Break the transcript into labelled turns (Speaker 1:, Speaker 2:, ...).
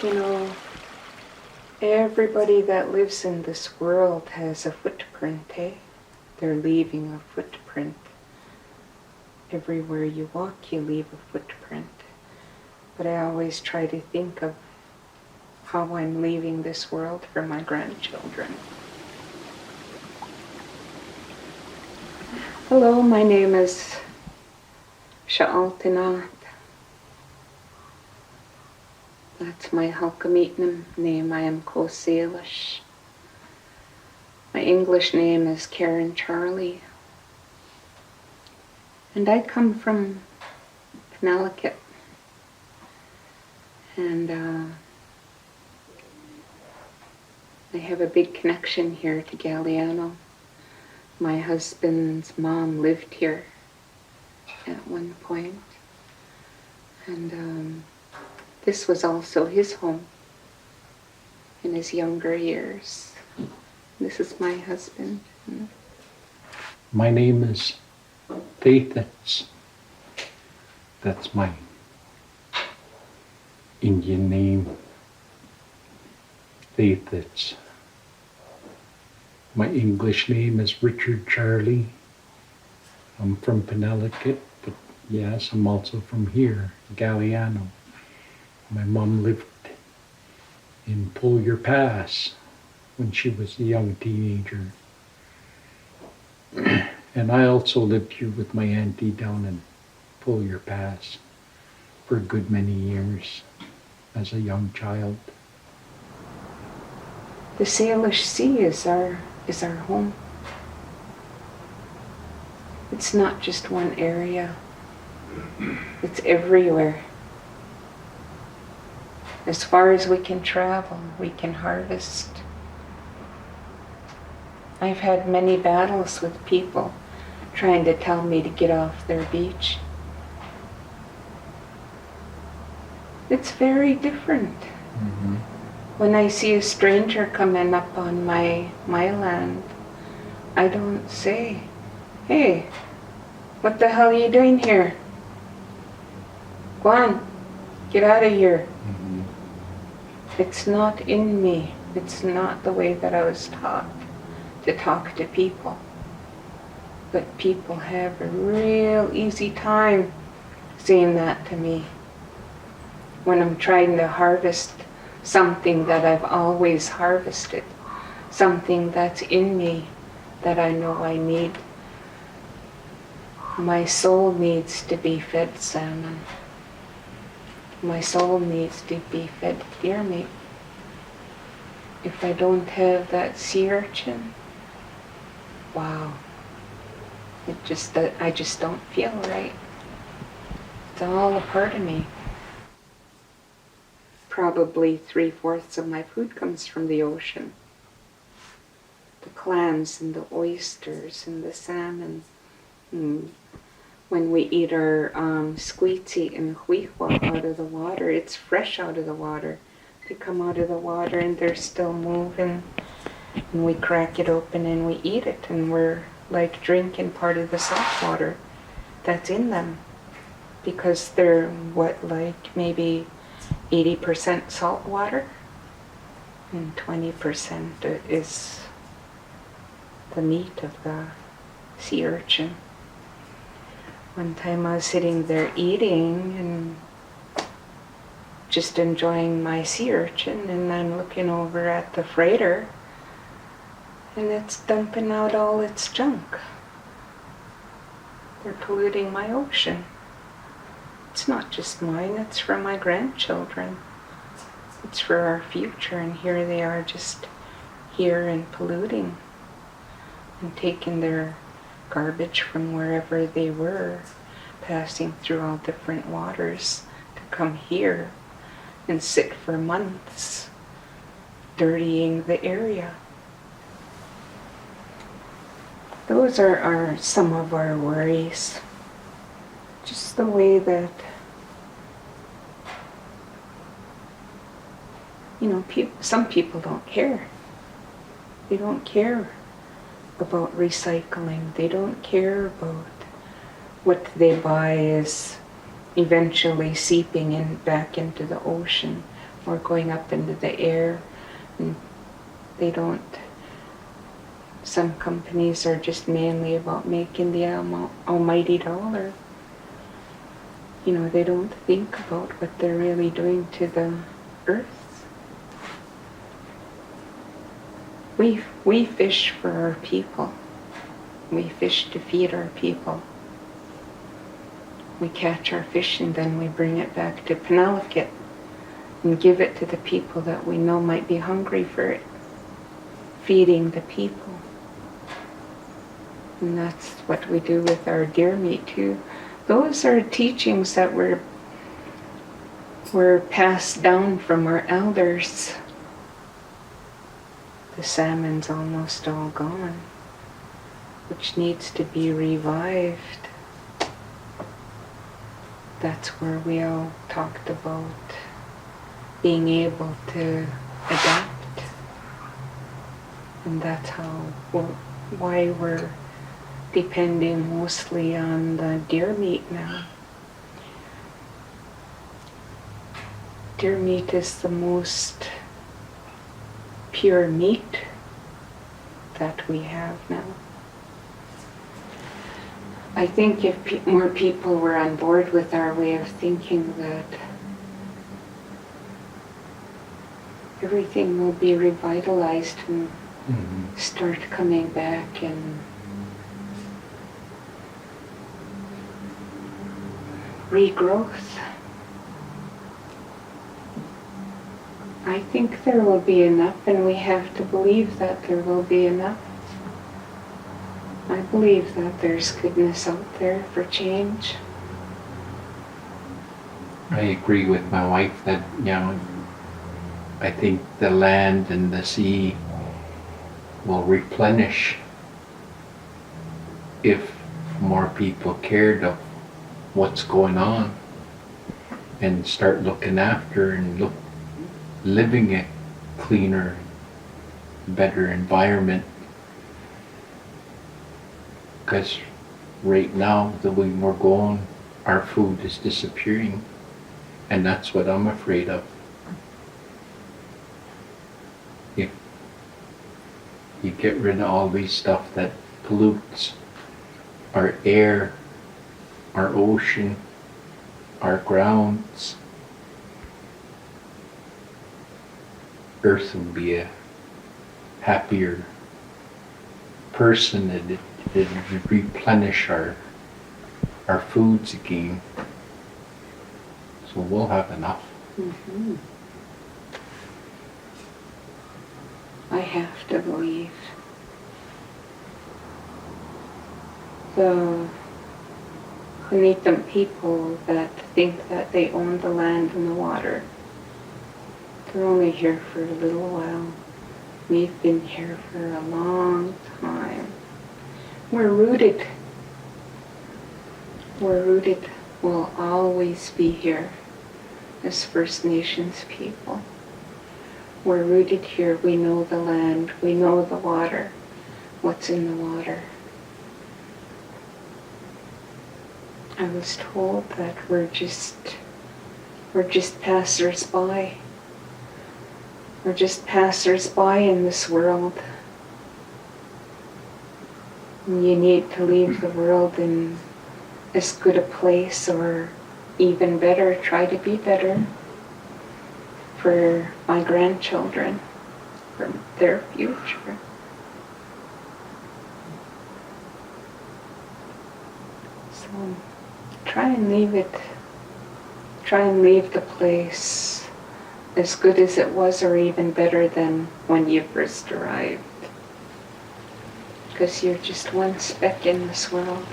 Speaker 1: You know, everybody that lives in this world has a footprint, eh? They're leaving a footprint. Everywhere you walk, you leave a footprint. But I always try to think of how I'm leaving this world for my grandchildren. Hello, my name is Sha'altinat. That's my Halkamitnam name. I am Salish. My English name is Karen Charlie. And I come from Connecticut. And I have a big connection here to Galiano. My husband's mom lived here at one point. And this was also his home in his younger years. This is my husband.
Speaker 2: My name is Faithitz. That's my Indian name. Faithitz. My English name is Richard Charlie. I'm from Penellicut, but yes, I'm also from here, Galiano. My mom lived in Polyer Pass when she was a young teenager. And I also lived here with my auntie down in Polyer Pass for a good many years as a young child.
Speaker 1: The Salish Sea is our home. It's not just one area. It's everywhere. As far as we can travel, we can harvest. I've had many battles with people trying to tell me to get off their beach. It's very different.
Speaker 2: Mm-hmm.
Speaker 1: When I see a stranger coming up on my land, I don't say, "Hey, what the hell are you doing here? Go on, get out of here."
Speaker 2: Mm-hmm.
Speaker 1: It's not in me. It's not the way that I was taught to talk to people. But people have a real easy time saying that to me when I'm trying to harvest something that I've always harvested, something that's in me that I know I need. My soul needs to be fed salmon. My soul needs to be fed deer meat. If I don't have that sea urchin, wow, I just don't feel right. It's all a part of me. Probably 3/4 of my food comes from the ocean. The clams and the oysters and the salmon. When we eat our squeezy and huihua out of the water, it's fresh out of the water. They come out of the water and they're still moving. And we crack it open and we eat it. And we're like drinking part of the salt water that's in them. Because they're like maybe 80% salt water. And 20% is the meat of the sea urchin. One time I was sitting there eating and just enjoying my sea urchin, and I'm looking over at the freighter and it's dumping out all its junk. They're polluting my ocean. It's not just mine, it's for my grandchildren. It's for our future, and here they are just here and polluting and taking their garbage from wherever they were, passing through all different waters to come here and sit for months, dirtying the area. Those are some of our worries. Just the way that, some people don't care. They don't care about recycling. They don't care about what they buy is eventually seeping back into the ocean. or going up into the air. And they don't, some companies are just mainly about making the almighty dollar. You know, they don't think about what they're really doing to the earth. We fish for our people. We fish to feed our people. We catch our fish and then we bring it back to Penelakut and give it to the people that we know might be hungry for it. Feeding the people. And that's what we do with our deer meat too. Those are teachings that were passed down from our elders. The salmon's almost all gone, which needs to be revived. That's where we all talked about being able to adapt. And that's why we're depending mostly on the deer meat now. Deer meat is the most pure meat that we have now. I think if more people were on board with our way of thinking, that everything will be revitalized and start coming back, and regrowth. I think there will be enough, and we have to believe that there will be enough. I believe that there's goodness out there for change.
Speaker 2: I agree with my wife that, you know, I think the land and the sea will replenish if more people cared of what's going on and start looking after and living a cleaner, better environment. Because right now, the way we're going, our food is disappearing, and that's what I'm afraid of. If you get rid of all these stuff that pollutes our air, our ocean, our grounds, Earth will be a happier person, and it would replenish our foods again. So we'll have enough.
Speaker 1: Mm-hmm. I have to believe. The Hunitum people that think that they own the land and the water, they're only here for a little while. We've been here for a long time. We're rooted. We're rooted. We'll always be here as First Nations people. We're rooted here. We know the land. We know the water. What's in the water. I was told that we're just passers-by. We're just passers-by in this world. And you need to leave the world in as good a place, or even better, try to be better for my grandchildren, for their future. So try and leave the place as good as it was, or even better than when you first arrived. Because you're just one speck in this world.